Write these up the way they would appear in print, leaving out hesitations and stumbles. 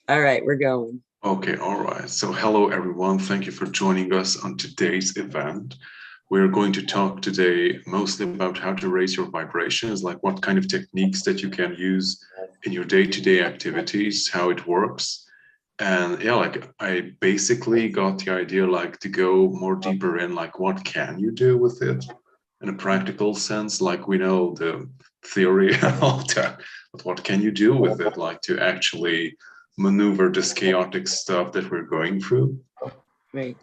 All right, we're going. Okay, all right. So hello, everyone. Thank you for joining us on today's event. We're going to talk today mostly about how to raise your vibrations, like what kind of techniques that you can use in your day-to-day activities, how it works. And yeah, like I basically got the idea like to go more deeper in like what can you do with it in a practical sense, like we know the theory of that, but what can you do with it, like to actually maneuver this chaotic stuff that we're going through. Right.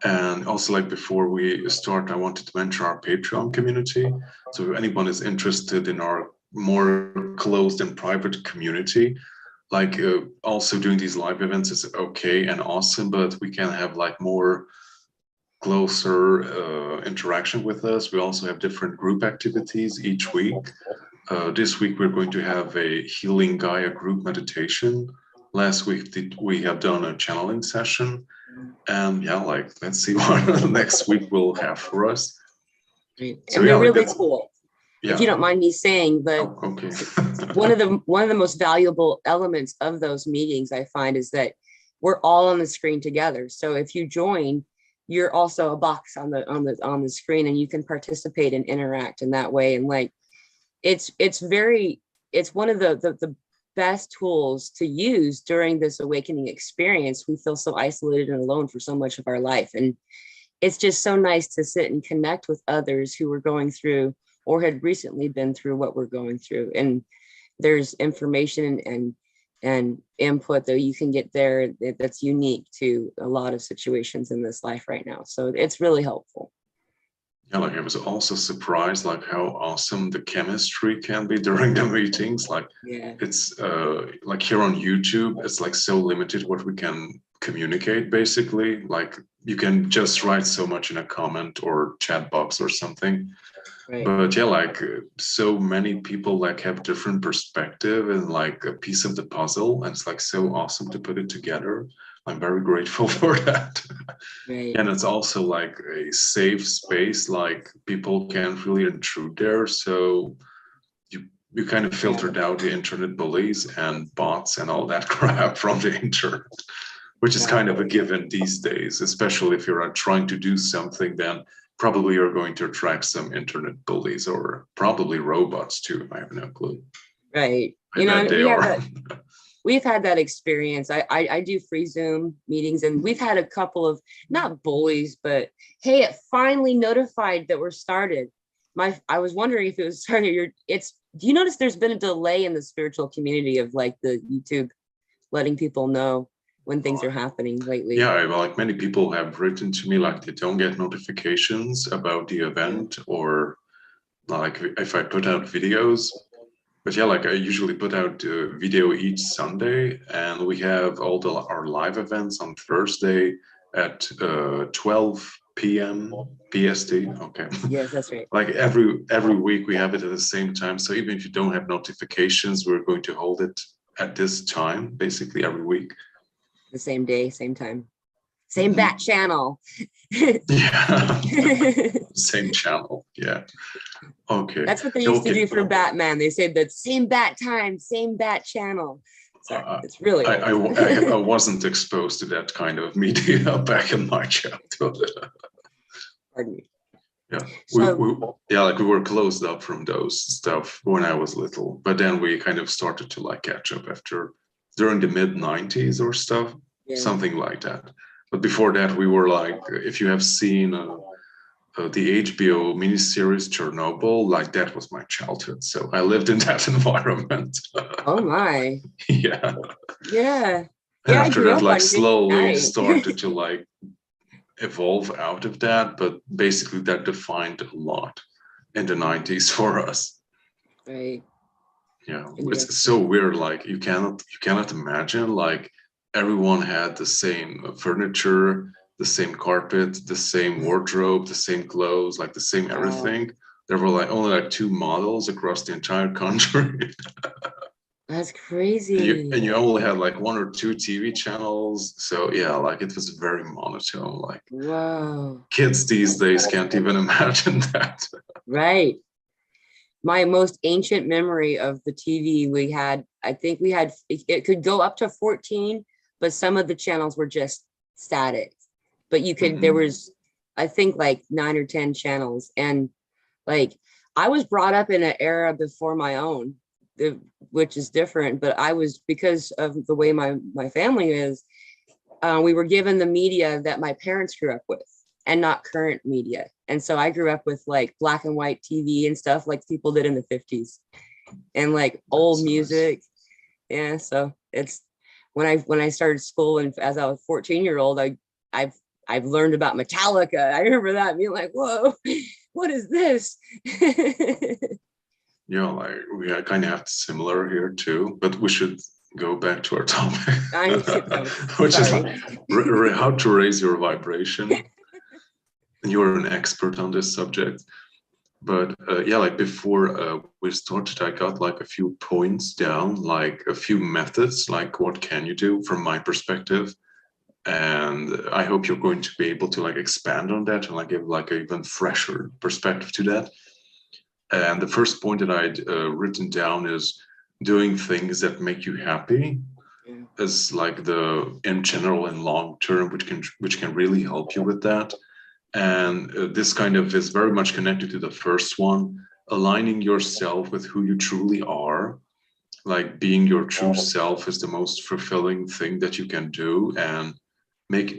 And also, like before we start, I wanted to mention our Patreon community. So if anyone is interested in our more closed and private community, like also doing these live events is okay and awesome, but we can have like more closer interaction with us. We also have different group activities each week. This week we're going to have a Healing Gaia group meditation. Last week we have done a channeling session. And yeah, like let's see what next week will have for us. Right. So, and they're really cool. Yeah. If you don't mind me saying, but okay. one of the most valuable elements of those meetings I find is that we're all on the screen together. So if you join, you're also a box on the screen, and you can participate and interact in that way. And like it's one of the best tools to use during this awakening experience. We feel so isolated and alone for so much of our life, and it's just so nice to sit and connect with others who were going through or had recently been through what we're going through. And there's information and input that you can get there that's unique to a lot of situations in this life right now. So it's really helpful. Yeah, like I was also surprised like how awesome the chemistry can be during the meetings. Like it's like here on YouTube, it's like so limited what we can communicate basically. Like you can just write so much in a comment or chat box or something. Right. But yeah, like so many people like have different perspective and like a piece of the puzzle, and it's like so awesome to put it together. I'm very grateful for that. Right. And it's also like a safe space, like people can't really intrude there. So you kind of filtered out the internet bullies and bots and all that crap from the internet, which is kind of a given these days, especially if you're trying to do something, then probably you're going to attract some internet bullies or probably robots too. I have no clue. Right. We've had that experience. I do free Zoom meetings, and we've had a couple of not bullies, but hey, it finally notified that we're started. I was wondering if it was started. Do you notice there's been a delay in the spiritual community of like the YouTube letting people know when things are happening lately? Yeah, like many people have written to me like they don't get notifications about the event, or like if I put out videos. But yeah, like I usually put out a video each Sunday, and we have all our live events on Thursday at 12 p.m. PST. Okay. Yes, that's right. Like every week we have it at the same time. So even if you don't have notifications, we're going to hold it at this time, basically every week. The same day, same time. Same bat channel. Yeah. Same channel. Yeah. Okay. That's what they used to do for Batman. They said that same bat time, same bat channel. Sorry, it's really I wasn't exposed to that kind of media back in my childhood. Pardon me. Yeah. We were closed up from those stuff when I was little, but then we kind of started to like catch up during the mid-90s or stuff, something like that. But before that, we were like, if you have seen the HBO miniseries Chernobyl, like that was my childhood. So I lived in that environment. Oh my. Yeah. Yeah. And after that, like slowly started to like evolve out of that. But basically that defined a lot in the 90s for us. Right. Yeah. It's so weird. Like you cannot imagine like everyone had the same furniture, the same carpet, the same wardrobe, the same clothes, like the same everything. There were like only like 2 models across the entire country. That's crazy. And you only had like 1 or 2 TV channels. So yeah, like it was very monotone. Like wow. Kids these days can't even imagine that. Right. my most ancient memory of the TV we had, I think we had, it could go up to 14, but some of the channels were just static. But you could, there was, I think like 9 or 10 channels. And like, I was brought up in an era before my own, which is different, but I was, because of the way my family is, we were given the media that my parents grew up with and not current media. And so I grew up with like black and white TV and stuff like people did in the 50s and like old music. Yeah. So it's when I started school, and as I was 14-year-old, I've learned about Metallica. I remember that being like, whoa, what is this? Yeah, like we kind of have similar here too, but we should go back to our topic, which is like how to raise your vibration. You're an expert on this subject, but yeah, like before we started, I got like a few points down, like a few methods, like what can you do from my perspective. And I hope you're going to be able to like expand on that and like give like an even fresher perspective to that. And the first point that I'd written down is doing things that make you happy as like the in general and long term, which can really help you with that. And this kind of is very much connected to the first one, aligning yourself with who you truly are. Like being your true self is the most fulfilling thing that you can do, and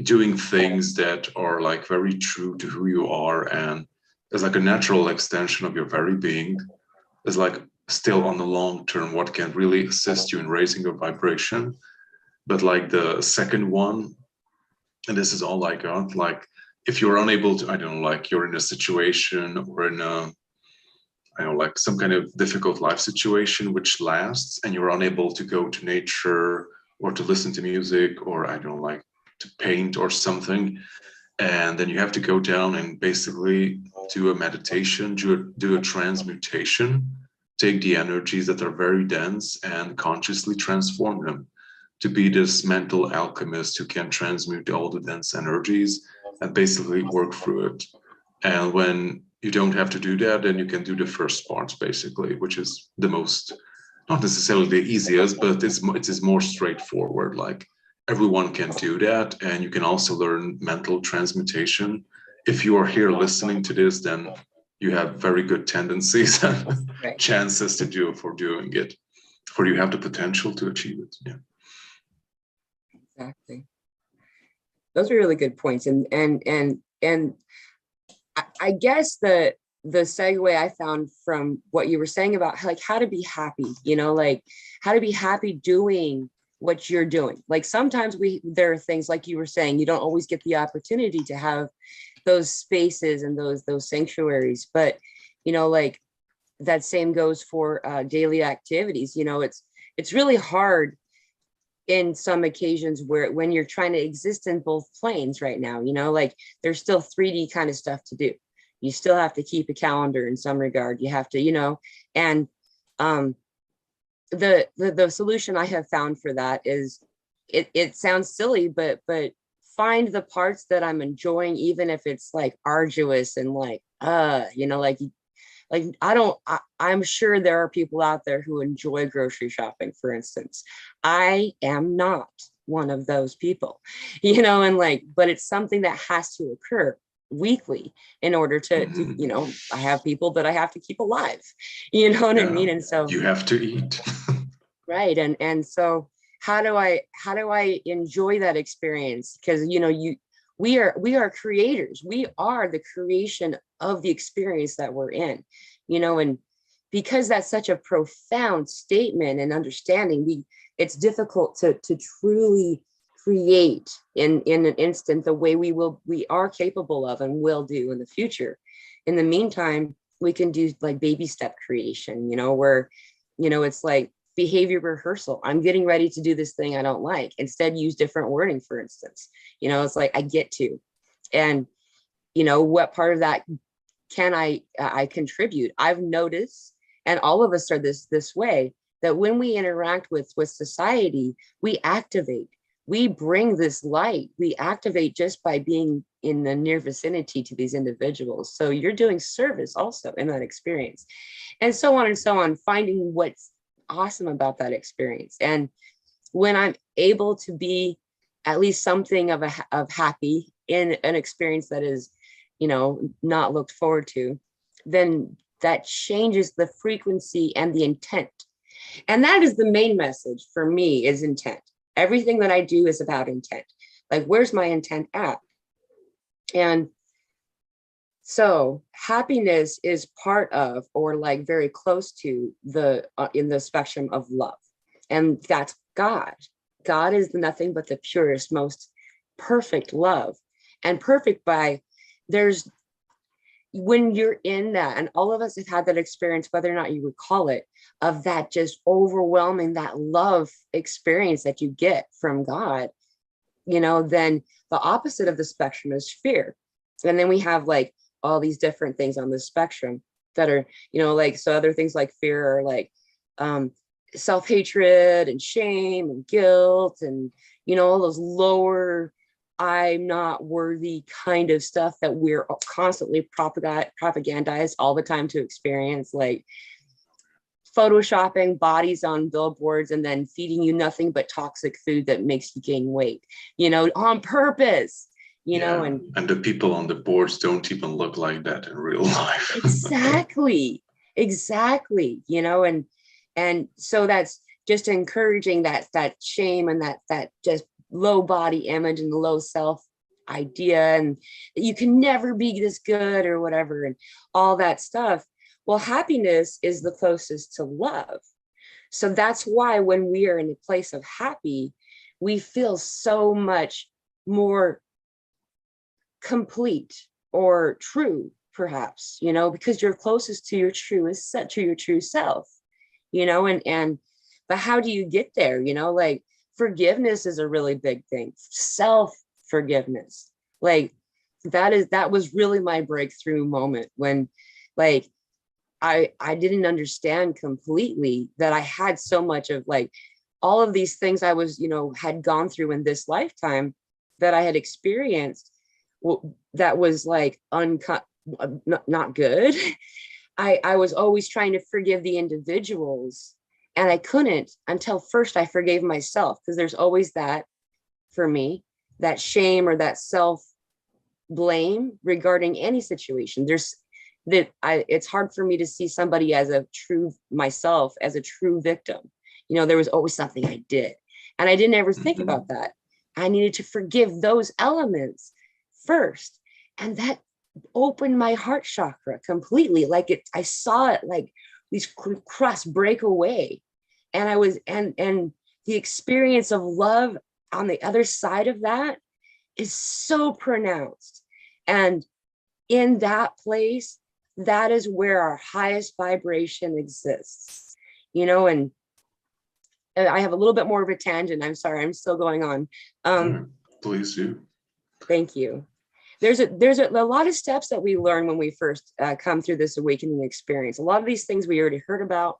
doing things that are like very true to who you are and as like a natural extension of your very being is like still on the long term what can really assist you in raising your vibration. But like the second one, and this is all I got, like if you're unable to, I don't know, like you're in a situation or in a, I don't know, like some kind of difficult life situation which lasts, and you're unable to go to nature or to listen to music or I don't know, like to paint or something, and then you have to go down and basically do a meditation, do a transmutation, take the energies that are very dense and consciously transform them to be this mental alchemist who can transmute all the dense energies and basically work through it. And when you don't have to do that, then you can do the first part basically, which is the most, not necessarily the easiest, but it is more straightforward. Like everyone can do that. And you can also learn mental transmutation. If you are here listening to this, then you have very good tendencies and chances to doing it, for you have the potential to achieve it. Yeah. Exactly. Those are really good points. And I guess the segue I found from what you were saying about like how to be happy, you know, like how to be happy doing what you're doing. Like sometimes there are things like you were saying, you don't always get the opportunity to have those spaces and those sanctuaries, but you know, like that same goes for daily activities. You know, it's really hard in some occasions when you're trying to exist in both planes right now, you know, like there's still 3D kind of stuff to do. You still have to keep a calendar in some regard. You have to, you know, and the solution I have found for that is it sounds silly, but find the parts that I'm enjoying, even if it's like arduous and like, you know, like I'm sure there are people out there who enjoy grocery shopping, for instance. I am not one of those people, you know, and like, but it's something that has to occur weekly in order to you know, I have people that I have to keep alive, you know what I mean? And so you have to eat. Right. And so how do I enjoy that experience? Because, you know, we are creators. We are the creation of the experience that we're in, you know, and because that's such a profound statement and understanding, it's difficult to truly create in an instant the way we are capable of and will do in the future. In the meantime, we can do like baby step creation, you know, where, you know, it's like behavior rehearsal. I'm getting ready to do this thing I don't like. Instead, use different wording, for instance. You know, it's like I get to, and you know, what part of that can I contribute? I've noticed, and all of us are this way, that when we interact with society, we activate. we bring this light, we activate just by being in the near vicinity to these individuals. So you're doing service also in that experience, and so on, finding what's awesome about that experience. And when I'm able to be at least something of happy in an experience that is, not looked forward to, then that changes the frequency and the intent. And that is the main message for me, is intent. Everything that I do is about intent. Like, where's my intent at? And so happiness is part of, or like very close to the, in the spectrum of love. And that's God. God is nothing but the purest, most perfect love. And perfect by, when you're in that, and all of us have had that experience, whether or not you recall it, of that just overwhelming, that love experience that you get from God, then the opposite of the spectrum is fear. And then we have like all these different things on the spectrum that are, like, so other things like fear are like self-hatred and shame and guilt and, all those lower, I'm not worthy kind of stuff that we're constantly propagandized all the time to experience, like photoshopping bodies on billboards and then feeding you nothing but toxic food that makes you gain weight, on purpose, and the people on the boards don't even look like that in real life. Exactly. And so that's just encouraging that shame and that just low body image and the low self idea, and that you can never be this good or whatever, and all that stuff. Well, happiness is the closest to love. So that's why when we are in a place of happy, we feel so much more complete or true, perhaps, because you're closest to your true self, but how do you get there? Like, forgiveness is a really big thing. Self-forgiveness. Like, that was really my breakthrough moment when, like, I didn't understand completely that I had so much of like all of these things I was, had gone through in this lifetime that I had experienced that was like not good. I was always trying to forgive the individuals, and I couldn't until first I forgave myself, because there's always that, for me, that shame or that self blame regarding any situation. It's hard for me to see somebody as a true myself, as a true victim. There was always something I did, and I didn't ever think about that. I needed to forgive those elements first, and that opened my heart chakra completely. Like, I saw it like these crusts break away, and I was and the experience of love on the other side of that is so pronounced. And in that place, that is where our highest vibration exists, and I have a little bit more of a tangent. I'm sorry, I'm still going on. Please do. Thank you. There's a lot of steps that we learn when we first come through this awakening experience. A lot of these things we already heard about,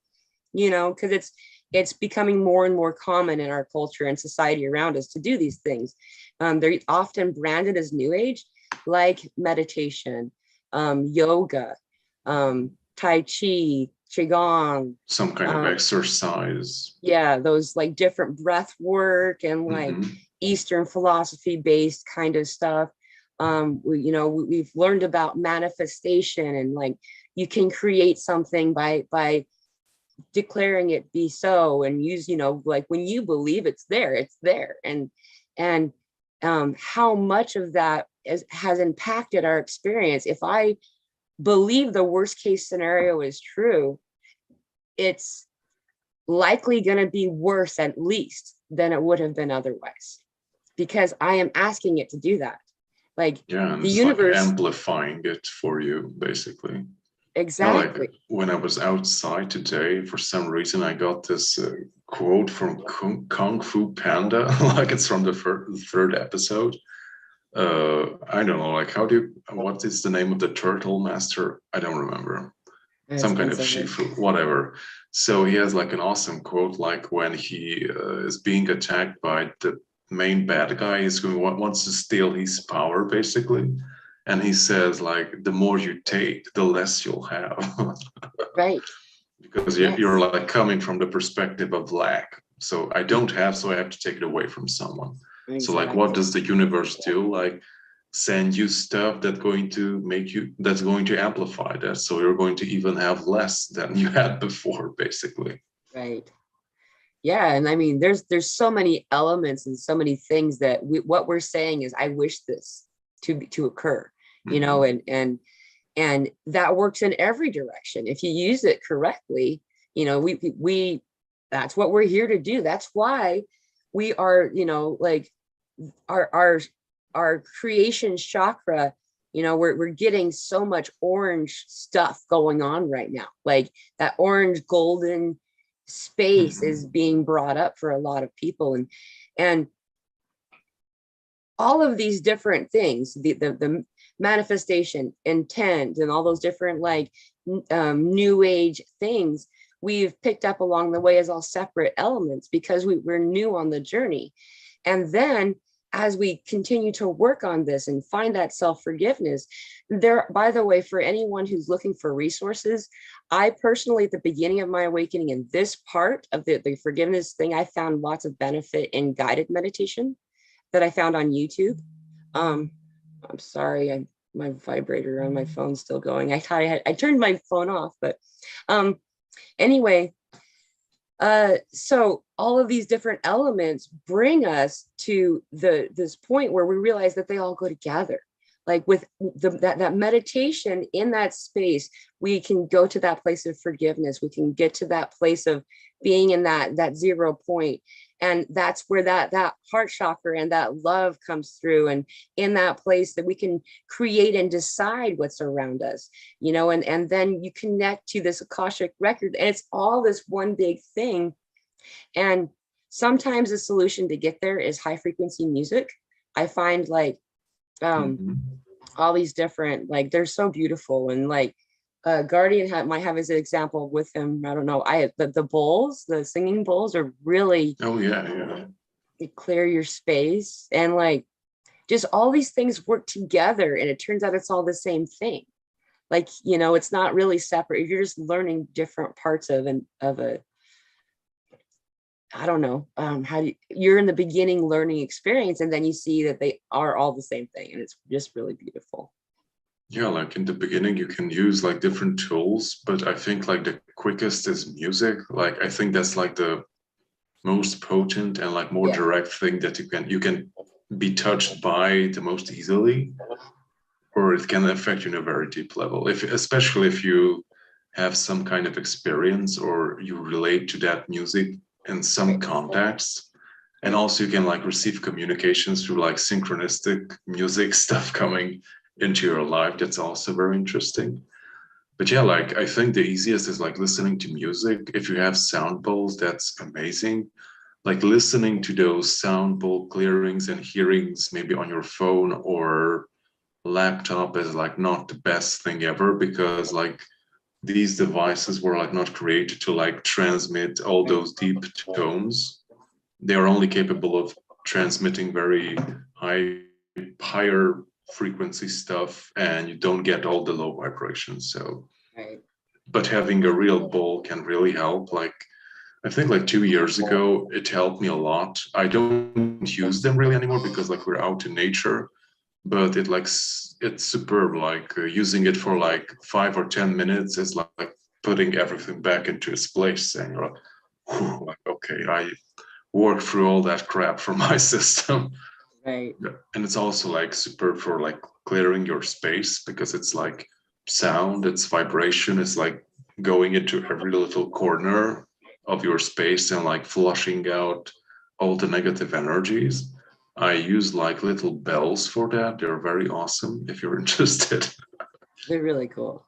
because it's becoming more and more common in our culture and society around us to do these things. They're often branded as new age, like meditation, yoga, Tai Chi, Qigong. Some kind of exercise. Yeah, those like different breath work and like Eastern philosophy based kind of stuff. We've learned about manifestation, and like you can create something by declaring it be so, and use, like when you believe it's there, and how much of that has impacted our experience. If I believe the worst case scenario is true, it's likely going to be worse, at least, than it would have been otherwise, because I am asking it to do that. Like, and the it's universe, like amplifying it for you, basically. Exactly. Like when I was outside today, for some reason, I got this quote from Kung Fu Panda, like it's from the third episode. I don't know, like what is the name of the turtle master? I don't remember. Some kind of Shifu, whatever. So he has like an awesome quote, like when he is being attacked by the main bad guy is who wants to steal his power, basically. And he says, like, the more you take, the less you'll have. Right. Because Yes. you're like coming from the perspective of lack. So I don't have, so I have to take it away from someone. Exactly. So like, what does the universe do? Like, send you stuff that's going to amplify that. So you're going to even have less than you had before, basically. Right. Yeah. And I mean, there's so many elements and so many things that what we're saying is, I wish this to occur, you know, and that works in every direction. If you use it correctly, you know, we that's what we're here to do. That's why we are, you know, like our creation chakra, you know, we're getting so much orange stuff going on right now. Like that orange golden space is being brought up for a lot of people, and all of these different things, the manifestation, intent, and all those different like new age things we've picked up along the way as all separate elements because we're new on the journey. And then as we continue to work on this and find that self-forgiveness, there, by the way, for anyone who's looking for resources, I personally, at the beginning of my awakening in this part of the forgiveness thing, I found lots of benefit in guided meditation that I found on YouTube. I'm sorry, my vibrator on my phone's still going. I turned my phone off, but anyway, so all of these different elements bring us to this point where we realize that they all go together. Like with that meditation in that space, we can go to that place of forgiveness. We can get to that place of being in that 0 point. And that's where that heart chakra and that love comes through. And in that place that we can create and decide what's around us, you know, and then you connect to this Akashic record, and it's all this one big thing. And sometimes the solution to get there is high frequency music. I find like all these different, like, they're so beautiful. And like Guardian might have as an example with him, I don't know, the bowls, the singing bowls are really, oh yeah, they clear your space, and like just all these things work together, and it turns out it's all the same thing. Like, you know, it's not really separate. You're just learning different parts of a, I don't know, you're in the beginning learning experience, and then you see that they are all the same thing, and it's just really beautiful. Yeah, like in the beginning you can use like different tools, but I think like the quickest is music. Like I think that's like the most potent and like more direct thing that you can be touched by the most easily, or it can affect you in a very deep level, especially if you have some kind of experience or you relate to that music in some context. And also you can like receive communications through like synchronistic music stuff coming into your life. That's also very interesting. But yeah, like I think the easiest is like listening to music. If you have sound bowls, that's amazing. Like listening to those sound bowl clearings and hearings maybe on your phone or laptop is like not the best thing ever, because like these devices were like not created to like transmit all those deep tones. They are only capable of transmitting very higher frequency stuff, and you don't get all the low vibrations. So but having a real bowl can really help. Like I think like 2 years ago it helped me a lot. I don't use them really anymore because like we're out in nature, but it's superb. Like using it for like 5 or 10 minutes is like putting everything back into its place, and you're like, okay, I worked through all that crap from my system. Right. And it's also like super for like clearing your space, because it's like sound, it's vibration, it's like going into every little corner of your space and like flushing out all the negative energies. I use like little bells for that. They're very awesome if you're interested. They're really cool.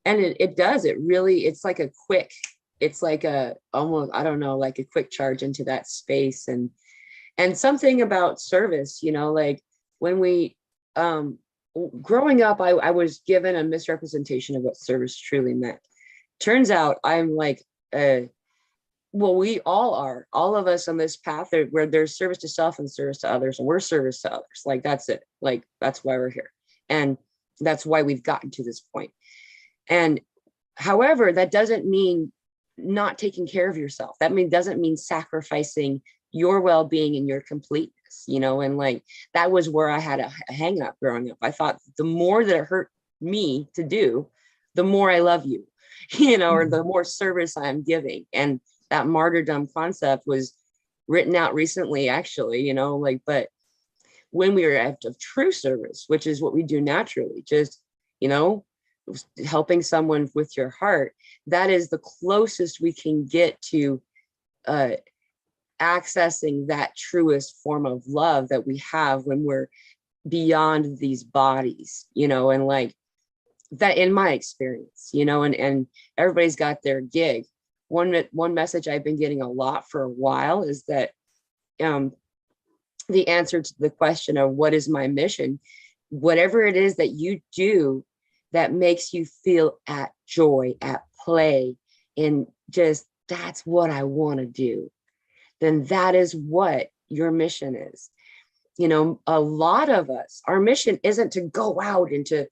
And it does, it's like a quick, it's like a almost, I don't know, like a quick charge into that space. And something about service, you know, like when we, growing up, I was given a misrepresentation of what service truly meant. Turns out I'm like well, we all are, all of us on this path where there's service to self and service to others, and we're service to others. Like, that's it. Like, that's why we're here. And that's why we've gotten to this point. And however, that doesn't mean not taking care of yourself. Doesn't mean sacrificing your well-being and your completeness, and like, that was where I had a hang up growing up. I thought the more that it hurt me to do, the more I love you, or the more service I'm giving. And that martyrdom concept was written out recently, actually, but when we are of true service, which is what we do naturally, just, helping someone with your heart, that is the closest we can get to accessing that truest form of love that we have when we're beyond these bodies, and like that, in my experience, and everybody's got their gig. One message I've been getting a lot for a while is that the answer to the question of what is my mission, whatever it is that you do that makes you feel at joy, at play, and just, that's what I want to do, then that is what your mission is. A lot of us, our mission isn't to go out and to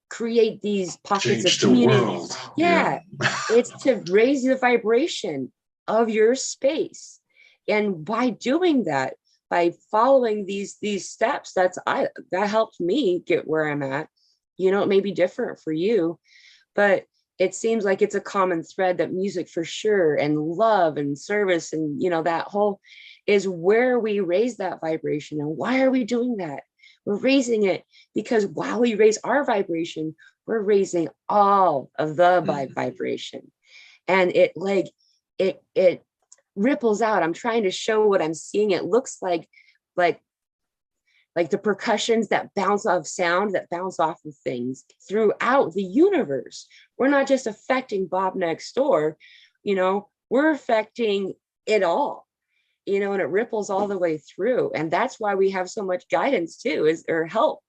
create these pockets of community. Yeah. It's to raise the vibration of your space. And by doing that, by following these steps, that helped me get where I'm at. It may be different for you, but it seems like it's a common thread that music, for sure, and love and service, and that whole is where we raise that vibration. And why are we doing that? We're raising it because while we raise our vibration, we're raising all of the vibration. And it ripples out. I'm trying to show what I'm seeing. It looks like the percussions that bounce off sound, that bounce off of things throughout the universe. We're not just affecting Bob next door, we're affecting it all. And it ripples all the way through. And that's why we have so much guidance too, or help.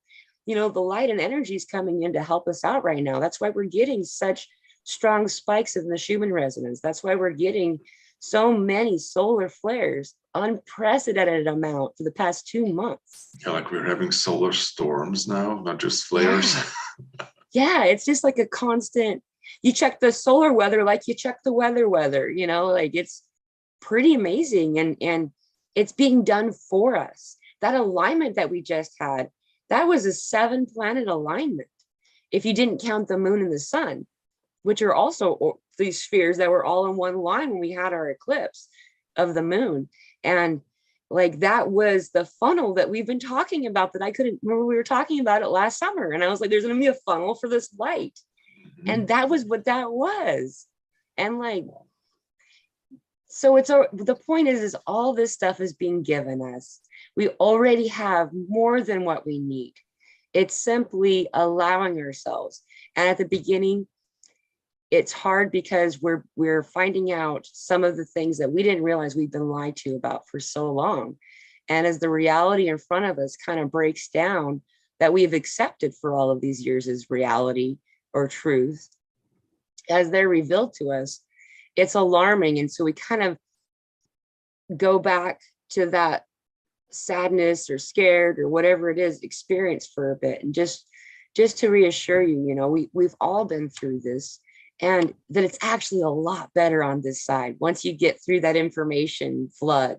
The light and energy is coming in to help us out right now. That's why we're getting such strong spikes in the Schumann resonance. That's why we're getting so many solar flares, unprecedented amount for the past 2 months. Yeah, like we're having solar storms now, not just flares. Yeah, it's just like a constant, you check the solar weather like you check the weather, like it's pretty amazing. And it's being done for us. That alignment that we just had, that was a 7-planet alignment, if you didn't count the moon and the sun, which are also these spheres that were all in one line when we had our eclipse of the moon. And like, that was the funnel that we've been talking about, that I couldn't remember. We were talking about it last summer, and I was like, there's going to be a funnel for this light. And that was what that was. And like, so the point is all this stuff is being given us. We already have more than what we need. It's simply allowing ourselves. And at the beginning, it's hard because we're finding out some of the things that we didn't realize we've been lied to about for so long. And as the reality in front of us kind of breaks down, that we've accepted for all of these years as reality or truth, as they're revealed to us, it's alarming. And so we kind of go back to that sadness or scared or whatever it is experience for a bit. And just to reassure you, we've all been through this, and that it's actually a lot better on this side. Once you get through that information flood,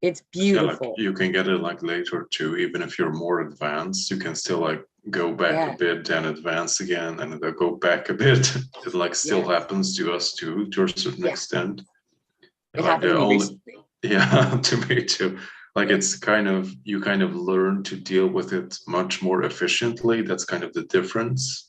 it's beautiful. Yeah, like you can get it like later too, even if you're more advanced, you can still like go back a bit and advance again, and then go back a bit. It like still happens to us too, to a certain extent. It happened to me recently. Yeah, to me too. Like it's you kind of learn to deal with it much more efficiently. That's kind of the difference.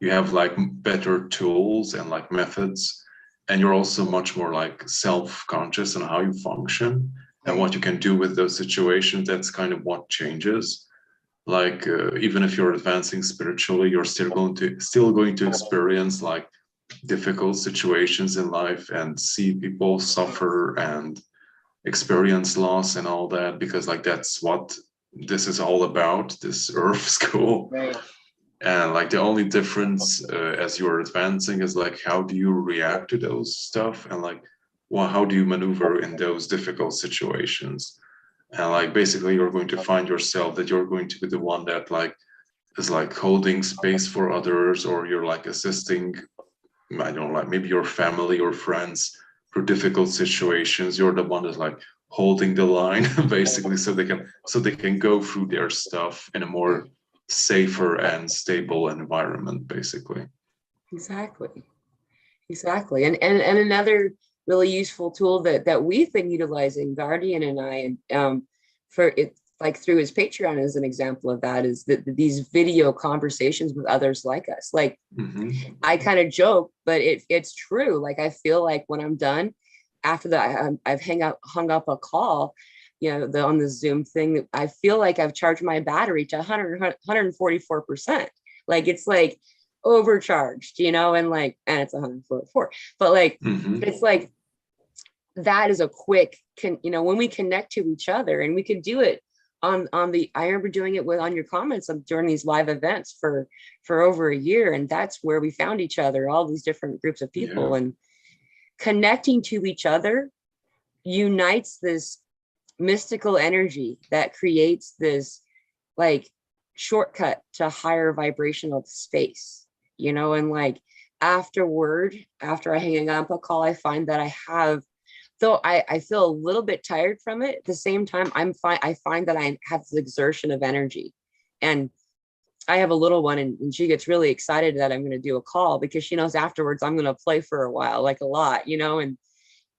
You have like better tools and like methods, and you're also much more like self-conscious on how you function and what you can do with those situations. That's kind of what changes. Like even if you're advancing spiritually, you're still going to experience like difficult situations in life and see people suffer and experience loss and all that, because like that's what this is all about, this earth school. Right. And like the only difference as you're advancing is like, how do you react to those stuff, and like well, how do you maneuver in those difficult situations? And like basically you're going to find yourself that you're going to be the one that like is like holding space for others, or you're like assisting, I don't know, like maybe your family or friends through difficult situations. You're the one that's like holding the line basically, so they can go through their stuff in a more safer and stable environment, basically. Exactly. And another really useful tool that we've been utilizing, Guardian and I, and for it, like through his Patreon as an example of that, is that these video conversations with others like us. Like I kind of joke, but it's true. Like I feel like when I'm done after that, I've hung up a call, on the Zoom thing, I feel like I've charged my battery to 144%. Like it's like overcharged, and it's 144. But like it's like that is a quick when we connect to each other, and we can do it on I remember doing it on your comments during these live events for over a year, and that's where we found each other, all these different groups of people, and connecting to each other unites this mystical energy that creates this like shortcut to higher vibrational space, and like after I hang up a call, I find that I have, though I feel a little bit tired from it, at the same time I'm fine. I find that I have this exertion of energy, and I have a little one, and she gets really excited that I'm going to do a call because she knows afterwards I'm going to play for a while, like a lot, and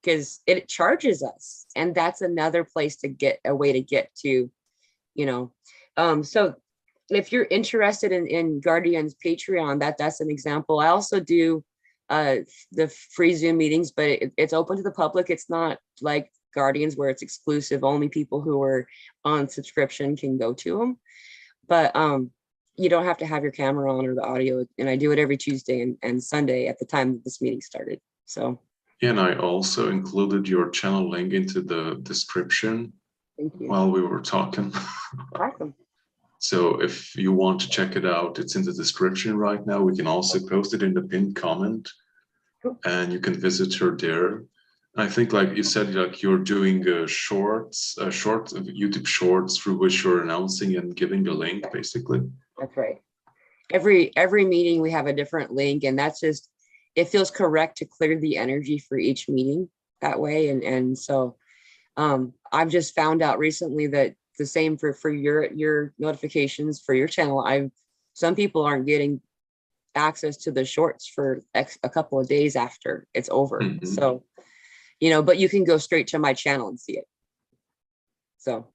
because it charges us, and that's another place to get a way to get to, so if you're interested in Guardian's Patreon, that's an example. I also do the free Zoom meetings, but it's open to the public. It's not like Guardians where it's exclusive. Only people who are on subscription can go to them. But you don't have to have your camera on or the audio. And I do it every Tuesday and Sunday at the time that this meeting started. So. Yeah, and I also included your channel link into the description while we were talking. Awesome. So if you want to check it out, it's in the description right now. We can also post it in the pinned comment, and you can visit her there. I think, like you said, like you're doing short YouTube shorts through which you're announcing and giving the link, basically. That's right. Every meeting we have a different link, and that's just, it feels correct to clear the energy for each meeting that way. And so I've just found out recently that the same for your notifications for your channel. Some people aren't getting access to the shorts for a couple of days after it's over. So, but you can go straight to my channel and see it. So.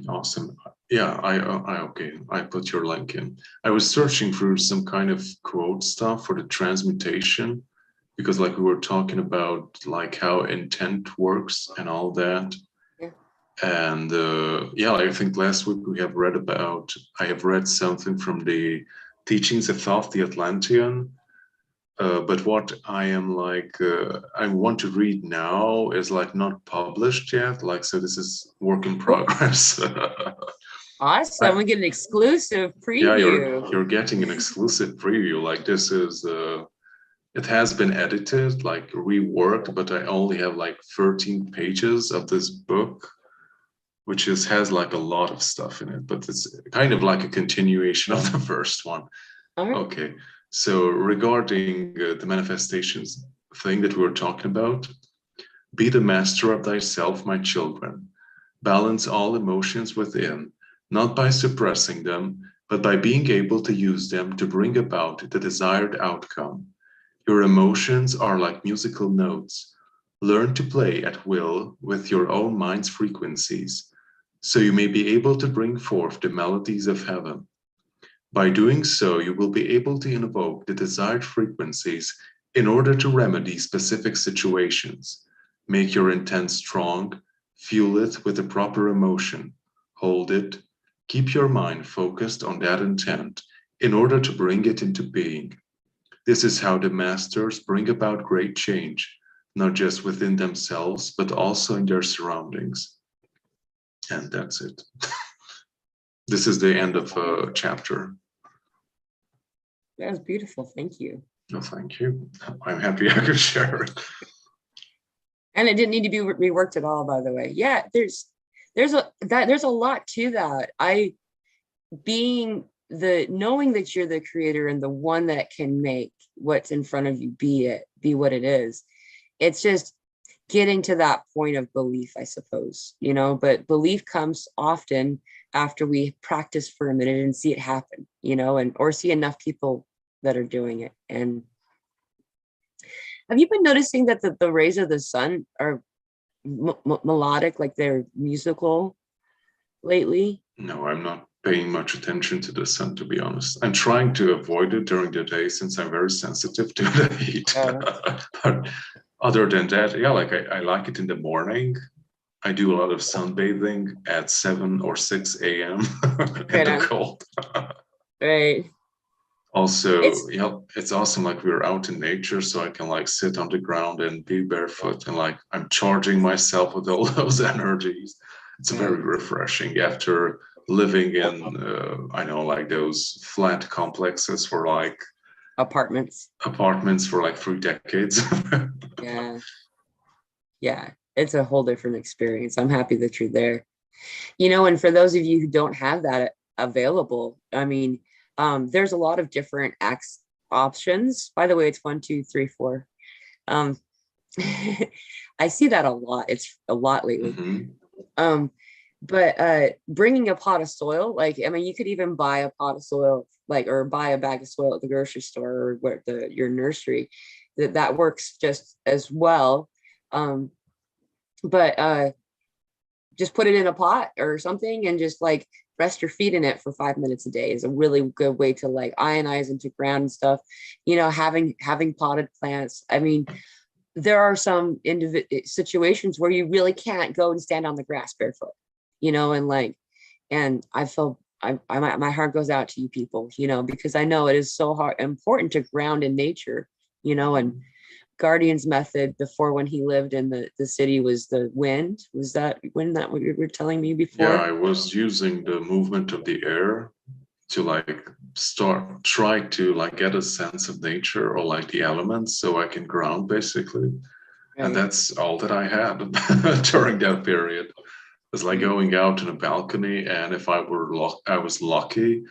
Awesome. Yeah, I put your link in. I was searching for some kind of quote stuff for the transmutation, because like we were talking about like how intent works and all that. Yeah. And I think last week I have read something from the teachings of Thoth, the Atlantean. But what I am I want to read now is like not published yet. Like, so this is work in progress. Awesome. We get an exclusive preview. Yeah, you're getting an exclusive preview. Like this is, it has been edited, like reworked, but I only have like 13 pages of this book, which has like a lot of stuff in it, but it's kind of like a continuation of the first one. All right. Okay. So regarding the manifestations thing that we were talking about, be the master of thyself, my children. Balance all emotions within, not by suppressing them, but by being able to use them to bring about the desired outcome. Your emotions are like musical notes. Learn to play at will with your own mind's frequencies, so you may be able to bring forth the melodies of heaven. By doing so, you will be able to invoke the desired frequencies in order to remedy specific situations. Make your intent strong, fuel it with the proper emotion, hold it, keep your mind focused on that intent in order to bring it into being. This is how the masters bring about great change, not just within themselves, but also in their surroundings. And that's it. This is the end of a chapter. That was beautiful. Thank you. No, thank you. I'm happy I could share it. And it didn't need to be reworked at all, by the way. Yeah, there's a lot to that. Knowing that you're the creator and the one that can make what's in front of you be what it is. It's just getting to that point of belief, I suppose, but belief comes often after we practice for a minute and see it happen, or see enough people that are doing it. And have you been noticing that the rays of the sun are melodic, like they're musical lately? No, I'm not paying much attention to the sun, to be honest. I'm trying to avoid it during the day since I'm very sensitive to the heat. But other than that, yeah, like I like it in the morning. I do a lot of sunbathing at 7 or 6 a.m. in the cold. Right. Also, it's awesome. Like we're out in nature, so I can like sit on the ground and be barefoot, and like I'm charging myself with all those energies. It's very refreshing after living in, I know, like those flat complexes for like apartments for like 3 decades. Yeah, it's a whole different experience. I'm happy that you're there. And for those of you who don't have that available, I mean, there's a lot of different options. By the way, it's 1, 2, 3, 4. I see that a lot. It's a lot lately. Mm-hmm. But bringing a pot of soil, like, I mean, you could even buy a pot of soil, like, or buy a bag of soil at the grocery store or where your nursery. That works just as well. But just put it in a pot or something and just like rest your feet in it for 5 minutes a day is a really good way to like ionize into ground and stuff. Having potted plants. I mean, there are some situations where you really can't go and stand on the grass barefoot, and I feel my heart goes out to you people, because I know it is so important to ground in nature, and Guardian's method before, when he lived in the city, was the wind. Was that what you were telling me before? Yeah, I was using the movement of the air to like try to like get a sense of nature or like the elements so I can ground basically. Right. And that's all that I had during that period. It's like going out on a balcony, and if I was lucky,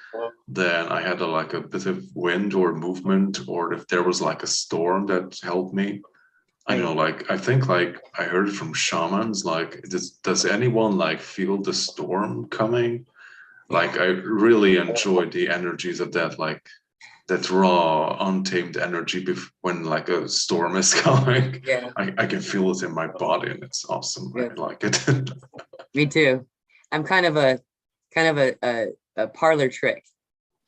then I had a bit of wind or movement, or if there was like a storm that helped me. I know, like I think like I heard from shamans, like does anyone like feel the storm coming? Like I really enjoyed the energies of that, like that raw, untamed energy when like a storm is coming. Yeah, I can feel it in my body, and it's awesome. Yeah. I like it. Me too. I'm kind of a parlor trick.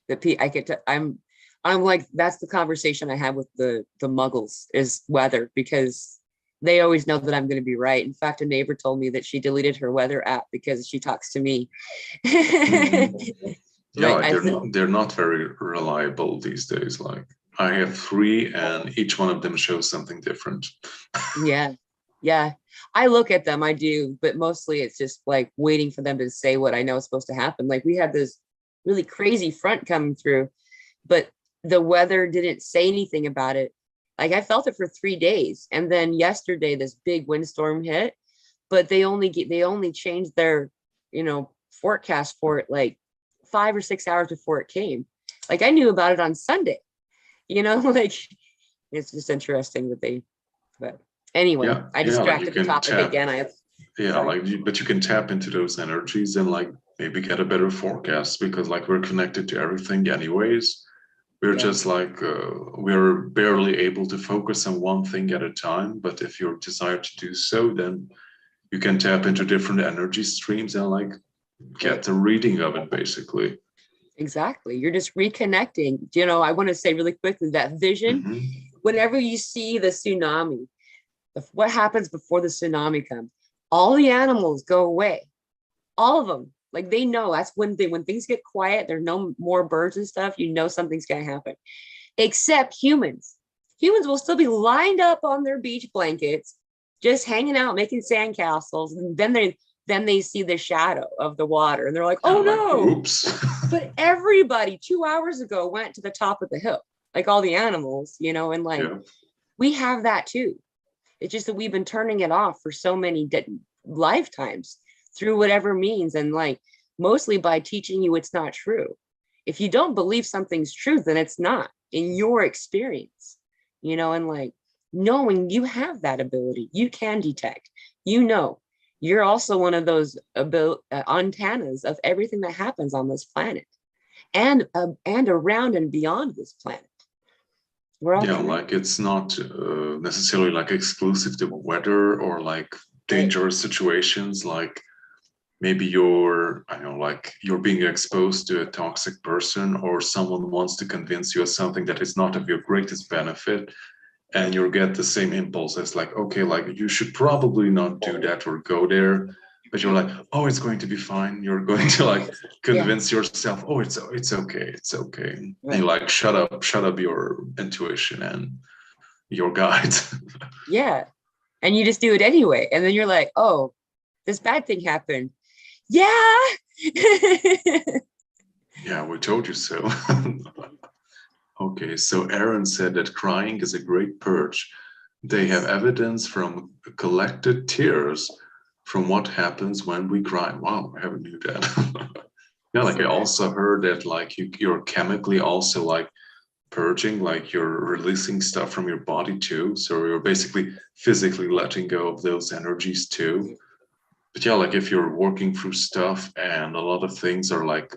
I'm like, that's the conversation I have with the muggles is weather, because they always know that I'm going to be right. In fact, a neighbor told me that she deleted her weather app because she talks to me. Mm-hmm. Yeah, they're not very reliable these days. Like I have 3 and each one of them shows something different. Yeah. I look at them, I do, but mostly it's just like waiting for them to say what I know is supposed to happen. Like we had this really crazy front coming through, but the weather didn't say anything about it. Like I felt it for 3 days. And then yesterday, this big windstorm hit, but they only changed their, forecast for it like 5 or 6 hours before it came. Like I knew about it on Sunday, like it's just interesting that but anyway, I distracted the topic again. But you can tap into those energies and like maybe get a better forecast, because like we're connected to everything anyways. We're just like, we're barely able to focus on one thing at a time. But if you desire to do so, then you can tap into different energy streams and like get the reading of it, basically. Exactly. You're just reconnecting. I want to say really quickly that vision, whenever you see the tsunami, what happens before the tsunami comes, all the animals go away, all of them. Like they know that's when things get quiet, there's no more birds and stuff, something's going to happen. Except humans will still be lined up on their beach blankets, just hanging out, making sandcastles. And then they see the shadow of the water and they're like, oh no, oops. But everybody 2 hours ago went to the top of the hill, like all the animals, and like we have that too. It's just that we've been turning it off for so many lifetimes through whatever means, and like mostly by teaching you it's not true. If you don't believe something's true, then it's not in your experience, and like knowing you have that ability, you can detect, you're also one of those antennas of everything that happens on this planet and around and beyond this planet. We're all connected. Like it's not necessarily like exclusive to weather or like dangerous situations. Like maybe you're being exposed to a toxic person, or someone wants to convince you of something that is not of your greatest benefit, and you'll get the same impulse as like, okay, like you should probably not do that or go there. But you're like, oh, it's going to be fine. You're going to like convince yourself, oh, it's okay, it's okay. Right. And you like shut up your intuition and your guides. Yeah. And you just do it anyway. And then you're like, oh, this bad thing happened. Yeah. Yeah, we told you so. Okay, so Aaron said that crying is a great purge. They have evidence from collected tears from what happens when we cry. Wow, I haven't knew that. Yeah, like I also heard that like you're chemically also like purging, like you're releasing stuff from your body too. So you're basically physically letting go of those energies too. But yeah, like if you're working through stuff and a lot of things are like,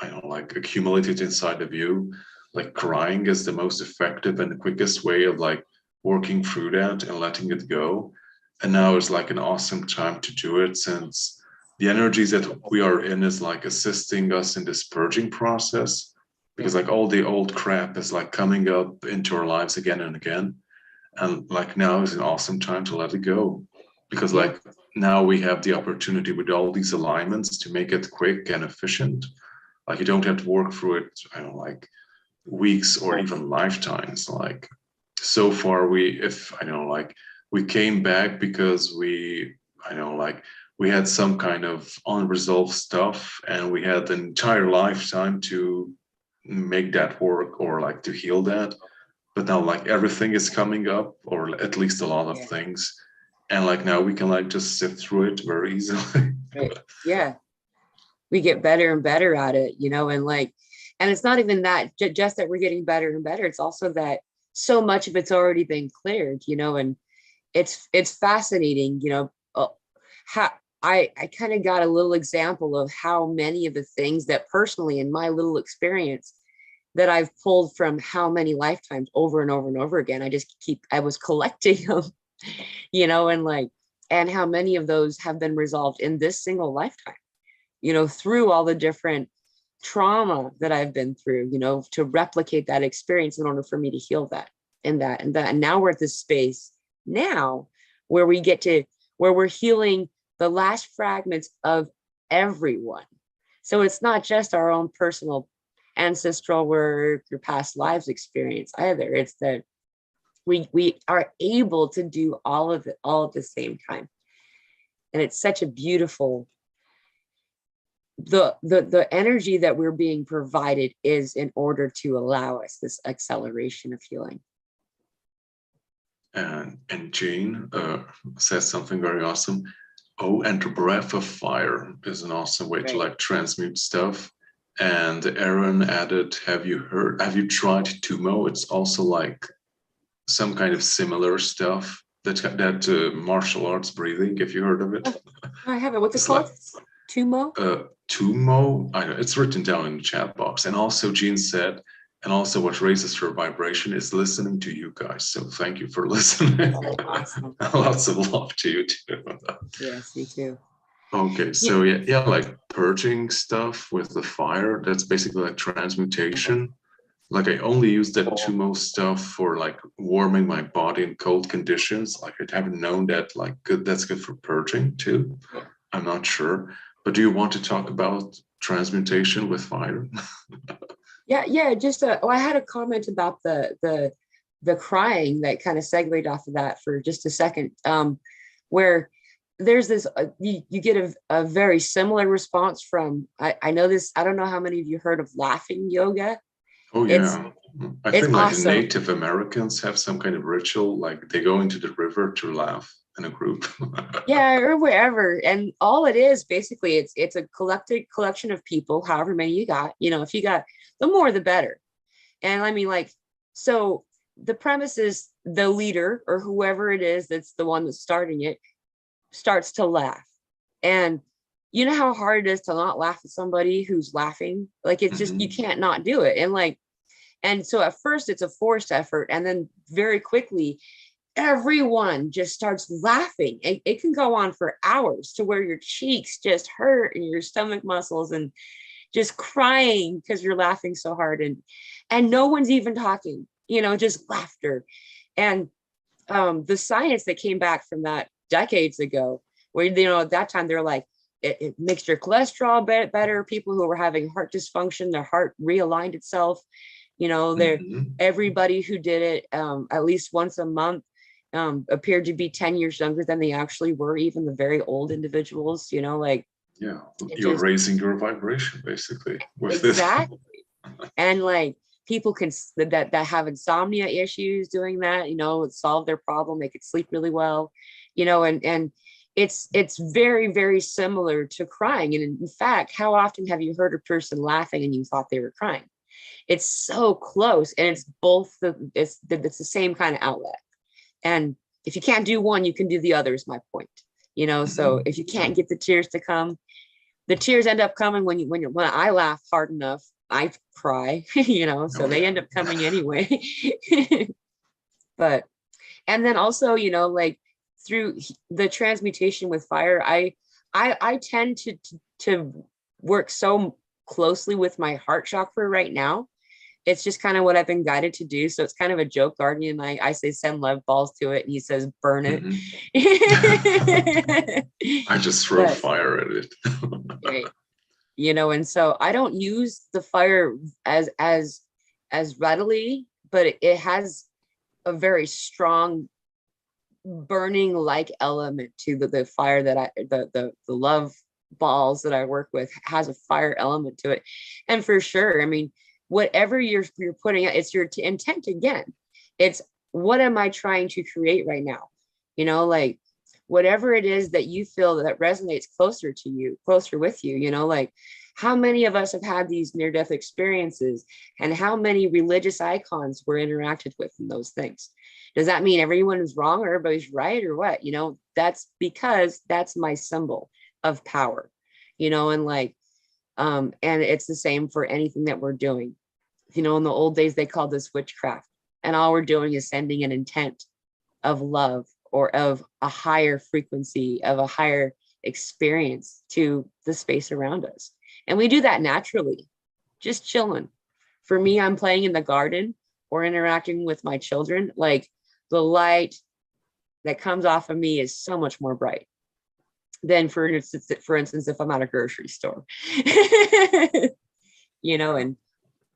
I don't know, like accumulated inside of you, like crying is the most effective and the quickest way of like working through that and letting it go. And now is like an awesome time to do it, since the energies that we are in is like assisting us in this purging process, because like all the old crap is like coming up into our lives again and again. And like now is an awesome time to let it go, because like now we have the opportunity with all these alignments to make it quick and efficient. Like you don't have to work through it, I don't know, like weeks or even lifetimes. Like so far we came back because we had some kind of unresolved stuff, and we had an entire lifetime to make that work or like to heal that. But now like everything is coming up, or at least a lot of things, and like now we can like just sift through it very easily. Right. Yeah, we get better and better at it, and it's not even that just that we're getting better and better. It's also that so much of it's already been cleared, and it's fascinating, how I kind of got a little example of how many of the things that personally in my little experience that I've pulled from how many lifetimes over and over and over again. I was collecting them, and how many of those have been resolved in this single lifetime, through all the different trauma that I've been through, to replicate that experience in order for me to heal that. And now we're at this space now where we're healing the last fragments of everyone. So it's not just our own personal ancestral work or past lives experience either. It's that we are able to do all of it all at the same time. And it's such a beautiful, the energy that we're being provided is in order to allow us this acceleration of healing. And Jane says something very awesome. Oh, and the breath of fire is an awesome way to like transmute stuff. And Aaron added, have you tried Tumo? It's also like some kind of similar stuff that martial arts breathing, if you heard of it. I haven't. What's it called? Like, Tumo? Tumo, I know, it's written down in the chat box. And also Jean said, and also what raises her vibration is listening to you guys. So thank you for listening. Awesome. Lots of love to you too. Yes, me too. Okay, so yeah, like purging stuff with the fire, that's basically like transmutation. Like I only use that Tumo stuff for like warming my body in cold conditions. Like I haven't known that like that's good for purging too. I'm not sure. But do you want to talk about transmutation with fire? Yeah. Just I had a comment about the crying that kind of segued off of that for just a second, where there's this you get a very similar response from I know this. I don't know how many of you heard of laughing yoga. Oh yeah. I It's think like awesome. Native Americans have some kind of ritual, like they go into the river to laugh in a group. Yeah, or wherever. And all it is basically it's a collection of people, however many you got. If you got the more the better. And I mean, like, so the premise is the leader or whoever it is that's the one that's starting it starts to laugh. And you know how hard it is to not laugh at somebody who's laughing? Like it's just, you can't not do it. And so at first it's a forced effort. And then very quickly, everyone just starts laughing. It can go on for hours to where your cheeks just hurt and your stomach muscles and just crying because you're laughing so hard. And no one's even talking, just laughter. And the science that came back from that decades ago, where, at that time they're like, it makes your cholesterol better. People who were having heart dysfunction, their heart realigned itself. Everybody who did it at least once a month appeared to be 10 years younger than they actually were, even the very old individuals, like. Yeah, you're raising your vibration basically with exactly. And like people that have insomnia issues doing that, it solve their problem. They could sleep really well, and it's very, very similar to crying. And in fact, how often have you heard a person laughing and you thought they were crying? It's so close, and it's both it's the same kind of outlet. And if you can't do one, you can do the other, is my point. So if you can't get the tears to come, the tears end up coming when I laugh hard enough, I cry, so they end up coming anyway. But, and then also, like through the transmutation with fire, I tend to work so closely with my heart chakra right now. It's just kind of what I've been guided to do. So it's kind of a joke. Guardian, I say send love balls to it, and he says burn it. I just throw fire at it. Right. And so I don't use the fire as readily, but it has a very strong burning like element to the fire that the love balls that I work with has a fire element to it. And for sure, I mean, whatever you're putting out, it's your intent again. It's what am I trying to create right now? Like whatever it is that you feel that resonates closer with you, like how many of us have had these near-death experiences and how many religious icons were interacted with in those things? Does that mean everyone is wrong or everybody's right or what? That's because that's my symbol of power, and like, and it's the same for anything that we're doing. In the old days, they called this witchcraft, and all we're doing is sending an intent of love or of a higher frequency, of a higher experience to the space around us. And we do that naturally, just chilling. For me, I'm playing in the garden or interacting with my children. Like the light that comes off of me is so much more bright than for instance, if I'm at a grocery store, and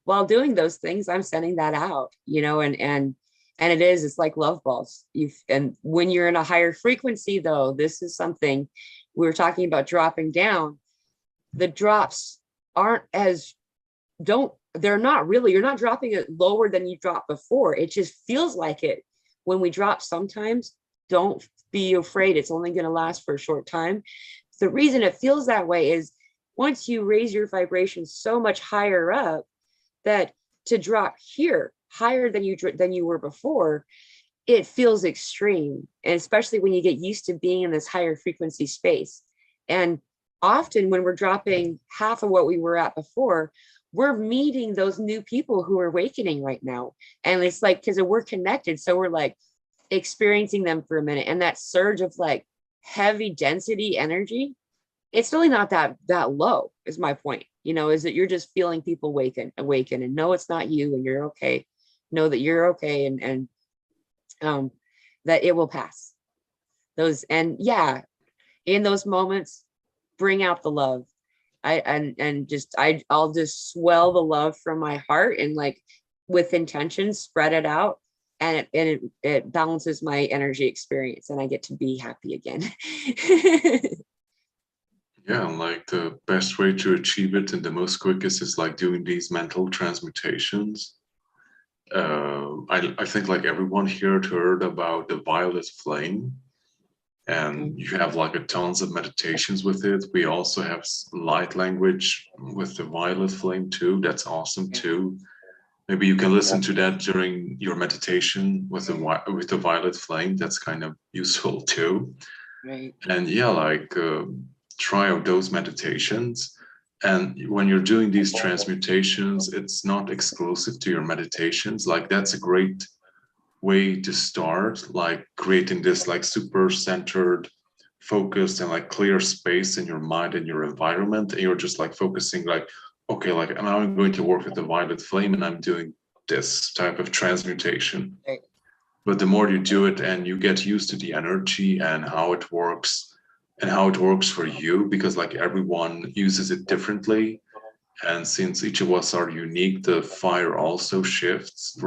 while doing those things, I'm sending that out, and it's like love balls. And when you're in a higher frequency, though, this is something we were talking about dropping down. The drops aren't they're not really, you're not dropping it lower than you dropped before. It just feels like it when we drop sometimes. Don't be afraid. It's only going to last for a short time. The reason it feels that way is once you raise your vibration so much higher up, that to drop here higher than you were before, it feels extreme. And especially when you get used to being in this higher frequency space. And often when we're dropping half of what we were at before, we're meeting those new people who are awakening right now. And it's like, because we're connected. So we're like experiencing them for a minute. And that surge of like heavy density energy, it's really not that low, is my point, is that you're just feeling people awaken and know it's not you and you're okay. Know that you're okay and that it will pass. In those moments, bring out the love. I'll just swell the love from my heart and like with intention, spread it out. And it balances my energy experience and I get to be happy again. Yeah, like the best way to achieve it and the most quickest is like doing these mental transmutations. I think like everyone here heard about the violet flame, and you have like a tons of meditations with it. We also have light language with the violet flame too. That's awesome too. Maybe you can listen to that during your meditation with the violet flame. That's kind of useful too. Right. And yeah, like try out those meditations. And when you're doing these transmutations, it's not exclusive to your meditations. Like that's a great way to start, like creating this like super centered, focused and like clear space in your mind and your environment. And you're just like focusing like, okay, like now I'm going to work with the violet flame and I'm doing this type of transmutation. Right. But the more you do it and you get used to the energy and how it works for you, because like everyone uses it differently. And since each of us are unique, the fire also shifts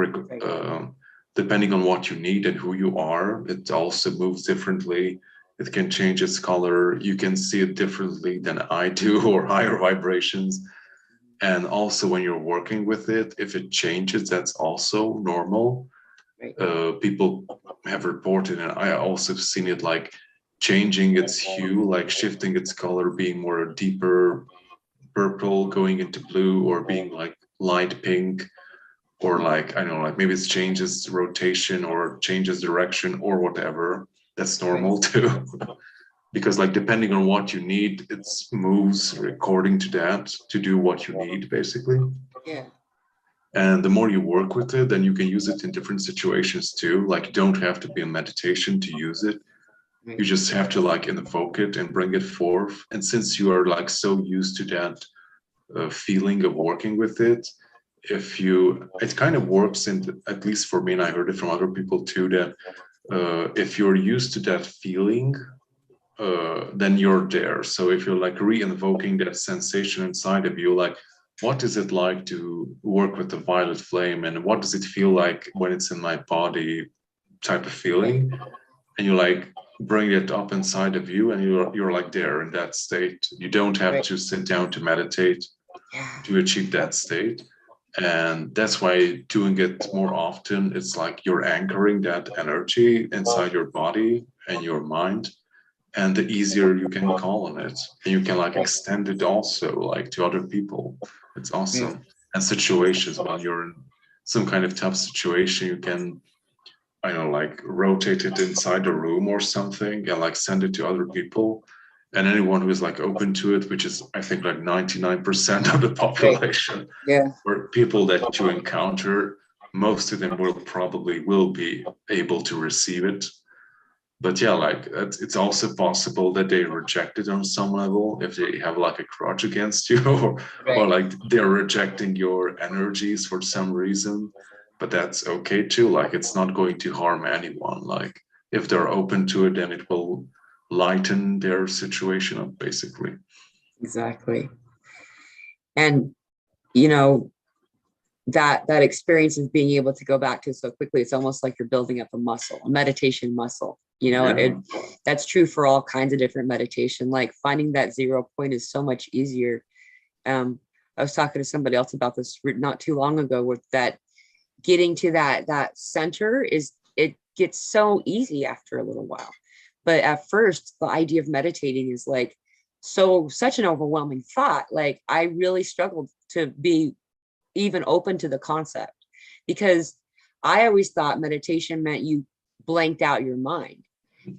depending on what you need and who you are. It also moves differently. It can change its color. You can see it differently than I do, or higher vibrations. And also when you're working with it, if it changes, that's also normal. Right. People have reported, and I also have seen it like changing its hue, like shifting its color, being more deeper purple, going into blue, or being like light pink, or like, I don't know, like maybe it changes rotation or changes direction or whatever. That's normal too. Because like depending on what you need, it moves according to that to do what you need, basically. Yeah. And the more you work with it, then you can use it in different situations too. Like you don't have to be in meditation to use it. You just have to like invoke it and bring it forth. And since you are like so used to that feeling of working with it, it kind of works in, at least for me, and I heard it from other people too, that if you're used to that feeling, then you're there. So if you're like re-invoking that sensation inside of you, like, what is it like to work with the violet flame, and what does it feel like when it's in my body, type of feeling, and you like bring it up inside of you, and you're like there in that state. You don't have to sit down to meditate to achieve that state. And that's why doing it more often, it's like you're anchoring that energy inside your body and your mind, and the easier you can call on it, and you can like extend it also like to other people. It's awesome. And situations, when you're in some kind of tough situation, you can, I don't know, like rotate it inside the room or something and like send it to other people. And anyone who is like open to it, which is I think like 99% of the population, Yeah. or people that you encounter, most of them will be able to receive it. But yeah, like it's also possible that they reject it on some level if they have like a grudge against you, or like they're rejecting your energies for some reason. But that's okay too. Like it's not going to harm anyone. Like if they're open to it, then it will lighten their situation up, basically. Exactly. And you know, that experience of being able to go back to so quickly, it's almost like you're building up a muscle, a meditation muscle. That's true for all kinds of different meditation. Like finding that 0 point is so much easier. I was talking to somebody else about this not too long ago, with that getting to that center it gets so easy after a little while. But at first, the idea of meditating is like such an overwhelming thought. Like I really struggled to be even open to the concept, because I always thought meditation meant you blanked out your mind.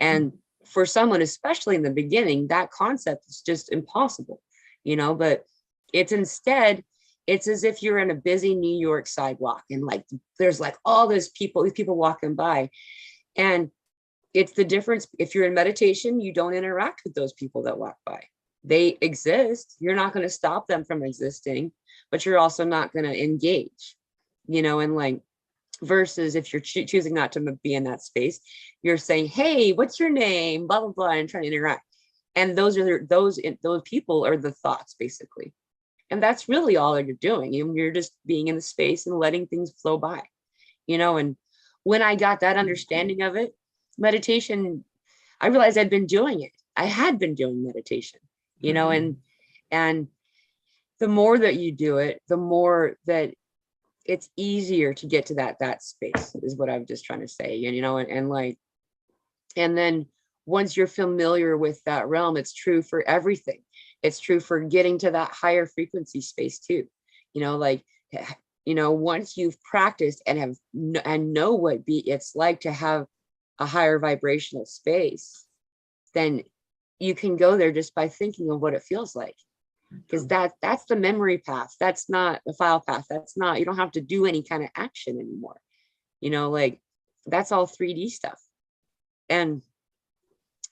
And for someone, especially in the beginning, that concept is just impossible, but it's as if you're in a busy New York sidewalk, and like there's like all these people walking by. And it's the difference. If you're in meditation, you don't interact with those people that walk by. They exist. You're not going to stop them from existing, but you're also not going to engage, and like, versus if you're choosing not to be in that space, you're saying, hey, what's your name, blah, blah, blah, and trying to interact. And those people are the thoughts, basically. And that's really all you're doing. You're just being in the space and letting things flow by, and when I got that understanding of it, meditation, I realized I'd been doing it. I had been doing meditation, and the more that you do it, the more that it's easier to get to that space is what I'm just trying to say. And, and like, and then once you're familiar with that realm, it's true for everything. It's true for getting to that higher frequency space too. Like, once you've practiced and know what it's like to have a higher vibrational space, then you can go there just by thinking of what it feels like. Because that's the memory path. That's not the file path. You don't have to do any kind of action anymore. Like, that's all 3D stuff. And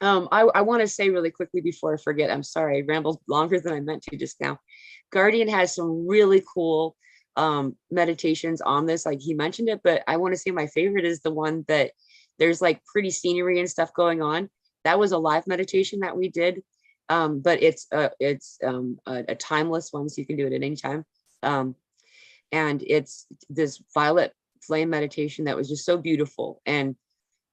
I want to say really quickly before I forget, I'm sorry, I rambled longer than I meant to just now. Guardian has some really cool meditations on this, like he mentioned it, but I want to say my favorite is the one that there's like pretty scenery and stuff going on. That was a live meditation that we did. But it's a timeless one, so you can do it at any time. And it's this violet flame meditation that was just so beautiful, and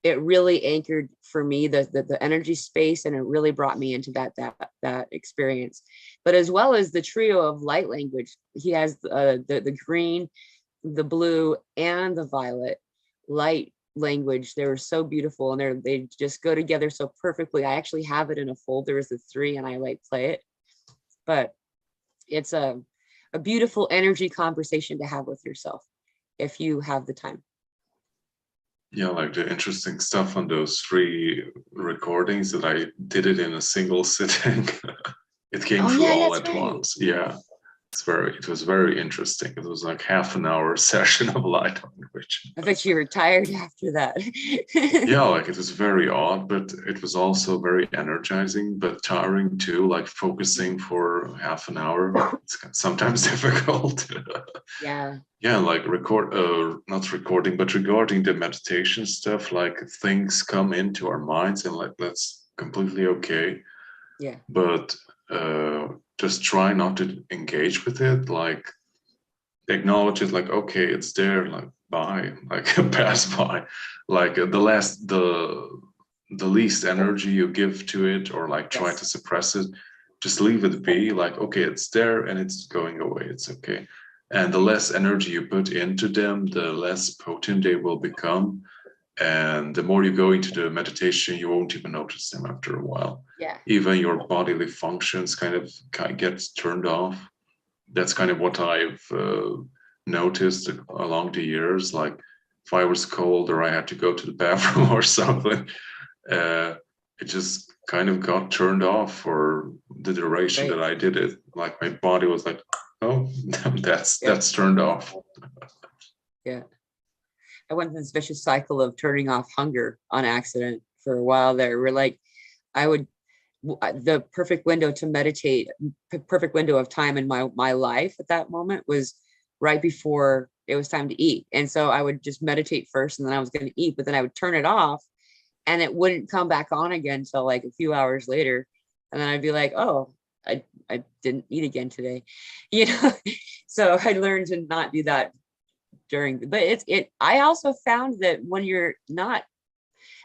it really anchored for me the energy space, and it really brought me into that experience. But as well as the trio of light language, he has the green, the blue, and the violet light language. They were so beautiful, and they just go together so perfectly. I actually have it in a folder as a 3, and I like play it. But it's a beautiful energy conversation to have with yourself if you have the time. Yeah, like the interesting stuff on those 3 recordings that I did it in a single sitting. It came through all at once. Yeah. It was very interesting. It was like half an hour session of light language. I bet you were tired after that. Yeah, like it was very odd, but it was also very energizing, but tiring too, like focusing for half an hour. It's sometimes difficult. Yeah. Yeah, like not recording, but regarding the meditation stuff, like things come into our minds and like that's completely okay. Yeah. But just try not to engage with it, like acknowledge it, like okay, it's there, like bye, like pass by, like the least energy you give to it, or like try to suppress it, just leave it be, like okay, it's there and it's going away, it's okay. And the less energy you put into them, the less potent they will become. And the more you go into the meditation, you won't even notice them after a while. Yeah. Even your bodily functions kind of get turned off. That's kind of what I've noticed along the years. Like if I was cold or I had to go to the bathroom or something, it just kind of got turned off for the duration that I did it. Like my body was like, oh, that's turned off. Yeah. I went through this vicious cycle of turning off hunger on accident for a while there. We're like, the perfect window to meditate, perfect window of time in my life at that moment was right before it was time to eat. And so I would just meditate first, and then I was going to eat, but then I would turn it off and it wouldn't come back on again until like a few hours later. And then I'd be like, oh, I didn't eat again today. So I learned to not do that but I also found that when you're not,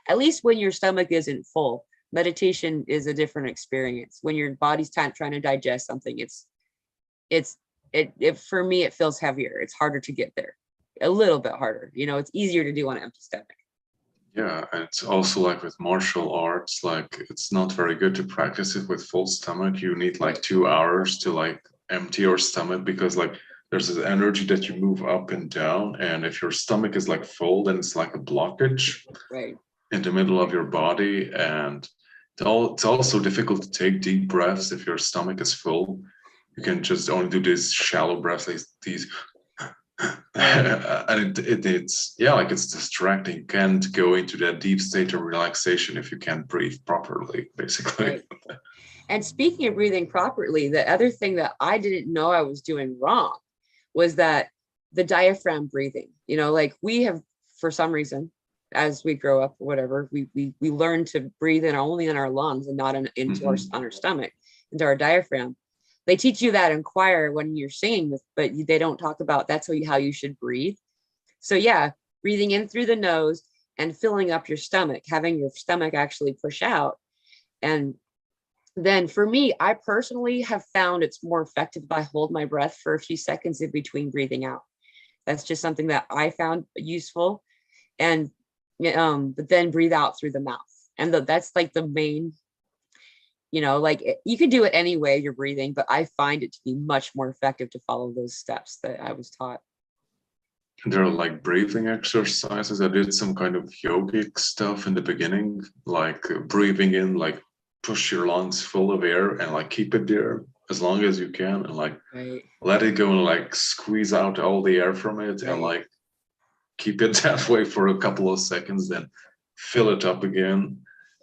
at least when your stomach isn't full, meditation is a different experience. When your body's trying to digest something, for me, it feels heavier. It's harder to get there, a little bit harder. It's easier to do on an empty stomach. Yeah, and it's also like with martial arts, like it's not very good to practice it with full stomach. You need like 2 hours to like empty your stomach, because like there's this energy that you move up and down, and if your stomach is like full, then it's like a blockage in the middle of your body. And it's also difficult to take deep breaths if your stomach is full. You can just only do these shallow breaths, these and it's like it's distracting. You can't go into that deep state of relaxation if you can't breathe properly, basically. And speaking of breathing properly, the other thing that I didn't know I was doing wrong was that the diaphragm breathing. Like we have, for some reason, as we grow up or whatever, we learn to breathe in only in our lungs and not into on our stomach, into our diaphragm. They teach you that in choir when you're singing, but they don't talk about that's how you should breathe. So yeah, breathing in through the nose and filling up your stomach, having your stomach actually push out. And then for me, I personally have found it's more effective if I hold my breath for a few seconds in between breathing out. That's just something that I found useful. And but then breathe out through the mouth. And that's like the main, like you could do it any way you're breathing, but I find it to be much more effective to follow those steps that I was taught. There are like breathing exercises. I did some kind of yogic stuff in the beginning, like breathing in, like push your lungs full of air and like keep it there as long as you can, and like let it go and like squeeze out all the air from it, and like keep it that way for a couple of seconds, then fill it up again.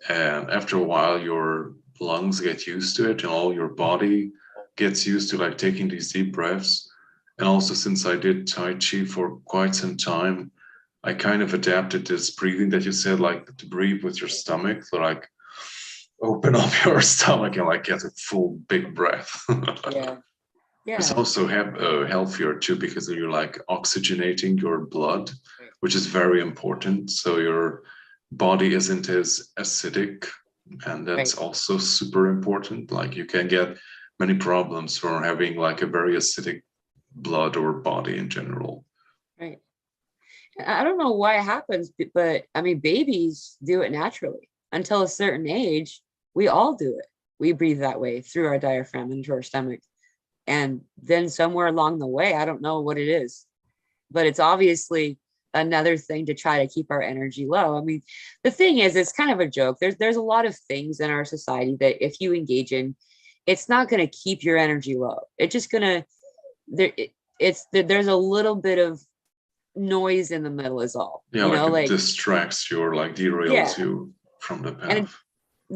And after a while, your lungs get used to it and all your body gets used to like taking these deep breaths. And also, since I did Tai Chi for quite some time, I kind of adapted this breathing that you said, like to breathe with your stomach, so like open up your stomach and like get a full big breath. Yeah. It's also healthier too, because you're like oxygenating your blood, which is very important. So your body isn't as acidic, and that's also super important. Like you can get many problems from having like a very acidic blood or body in general. Right. I don't know why it happens, but I mean, babies do it naturally. Until a certain age, we all do it. We breathe that way through our diaphragm into our stomach. And then somewhere along the way, I don't know what it is, but it's obviously another thing to try to keep our energy low. I mean, the thing is, it's kind of a joke. There's a lot of things in our society that if you engage in, it's not going to keep your energy low. It's just going to, there's a little bit of noise in the middle is all. Yeah, like it distracts you or like derails you from the path. And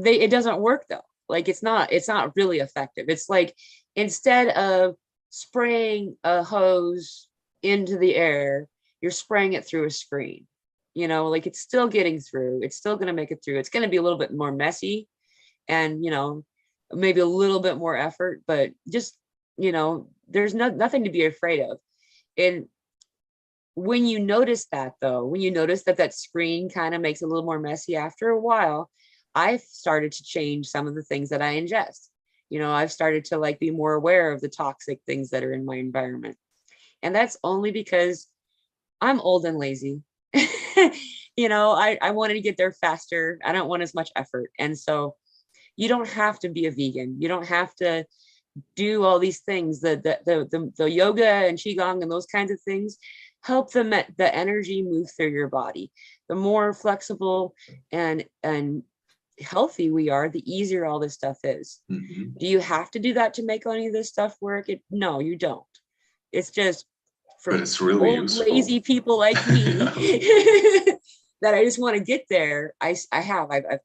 it doesn't work though. Like it's not really effective. It's like, instead of spraying a hose into the air, you're spraying it through a screen. Like it's still getting through. It's still going to make it through. It's going to be a little bit more messy and, maybe a little bit more effort, but just, there's nothing to be afraid of. And when you notice that though, when you notice that screen kind of makes it a little more messy after a while, I've started to change some of the things that I ingest. I've started to like be more aware of the toxic things that are in my environment. And that's only because I'm old and lazy. I wanted to get there faster. I don't want as much effort. And so you don't have to be a vegan. You don't have to do all these things. The yoga and qigong and those kinds of things help the energy move through your body. The more flexible and healthy we are, the easier all this stuff is. Mm-hmm. Do you have to do that to make any of this stuff work? No, you don't. It's just for really old lazy people like me that I just want to get there. I've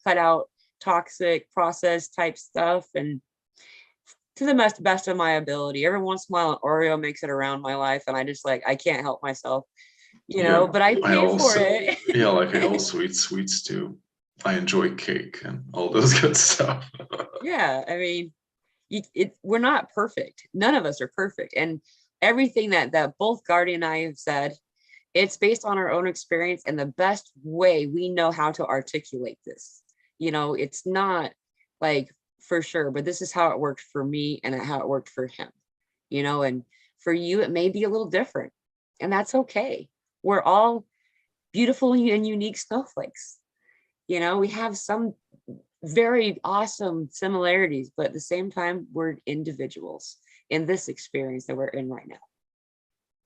cut out toxic process type stuff, and to the best of my ability. Every once in a while, an Oreo makes it around my life, and I just I can't help myself, but I pay for it. Yeah, like I also eat sweets too. I enjoy cake and all those good stuff. Yeah, I mean, we're not perfect. None of us are perfect. And everything that both Guardian and I have said, it's based on our own experience and the best way we know how to articulate this. It's not like for sure, but this is how it worked for me and how it worked for him, and for you, it may be a little different, and that's okay. We're all beautiful and unique snowflakes. We have some very awesome similarities, but at the same time, we're individuals in this experience that we're in right now.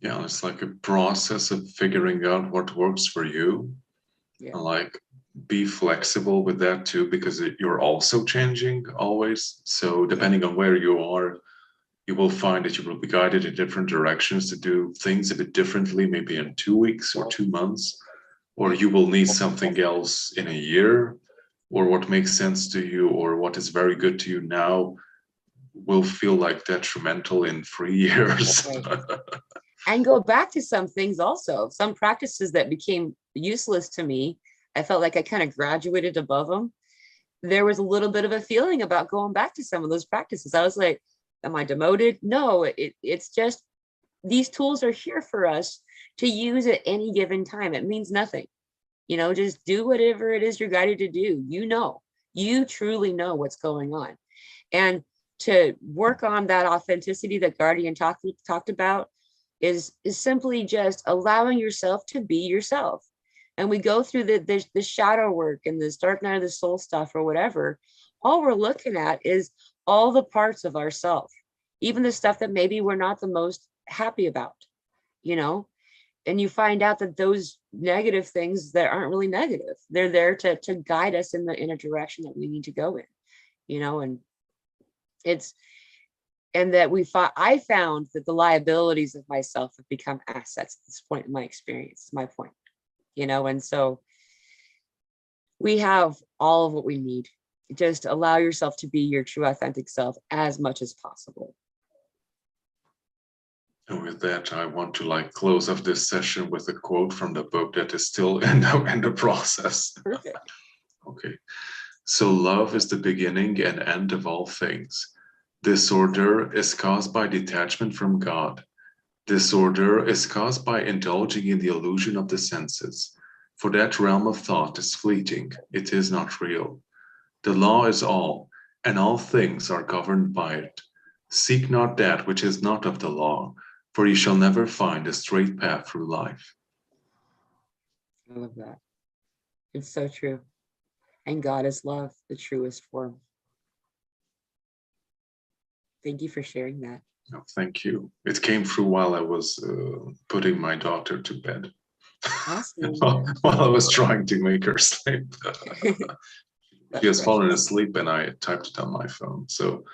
Yeah, it's like a process of figuring out what works for you. Yeah. And like be flexible with that too, because you're also changing always. So depending on where you are, you will find that you will be guided in different directions to do things a bit differently, maybe in 2 weeks or 2 months. Or you will need something else in a year, or what makes sense to you, or what is very good to you now will feel like detrimental in 3 years. And go back to some things also. Some practices that became useless to me, I felt like I kind of graduated above them. There was a little bit of a feeling about going back to some of those practices. I was like, am I demoted? No, it's just these tools are here for us to use at any given time. It means nothing. Just do whatever it is you're guided to do. You truly know what's going on. And to work on that authenticity that Guardian talked about, is simply just allowing yourself to be yourself. And we go through the shadow work and this dark night of the soul stuff or whatever. All we're looking at is all the parts of ourself, even the stuff that maybe we're not the most happy about, you know. And you find out that those negative things that aren't really negative, they're there to guide us in a direction that we need to go in, you know. And that I found that the liabilities of myself have become assets at this point in my experience, my point, you know. And so we have all of what we need. Just allow yourself to be your true authentic self as much as possible. And with that, I want to close off this session with a quote from the book that is still in the process. Perfect. Okay. So love is the beginning and end of all things. Disorder is caused by detachment from God. Disorder is caused by indulging in the illusion of the senses. For that realm of thought is fleeting. It is not real. The law is all, and all things are governed by it. Seek not that which is not of the law, for you shall never find a straight path through life. I love that. It's so true. And God is love, the truest form. Thank you for sharing that. No, thank you. It came through while I was putting my daughter to bed. Awesome. While I was trying to make her sleep. She has fallen asleep and I typed it on my phone. So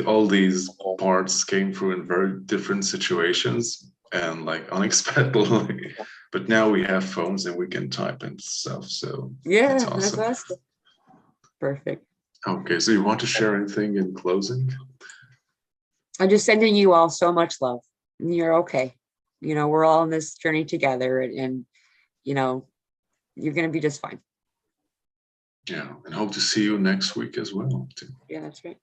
all these parts came through in very different situations and unexpectedly. But now we have phones and we can type and stuff. So yeah, it's awesome. That's awesome. Perfect. Okay, so you want to share anything in closing? I'm just sending you all so much love. You're okay. You know, we're all on this journey together, and you know, you're going to be just fine. Yeah, and hope to see you next week as well. Yeah, that's right.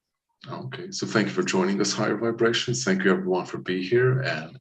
Okay, so thank you for joining us, Higher Vibrations. Thank you everyone for being here, and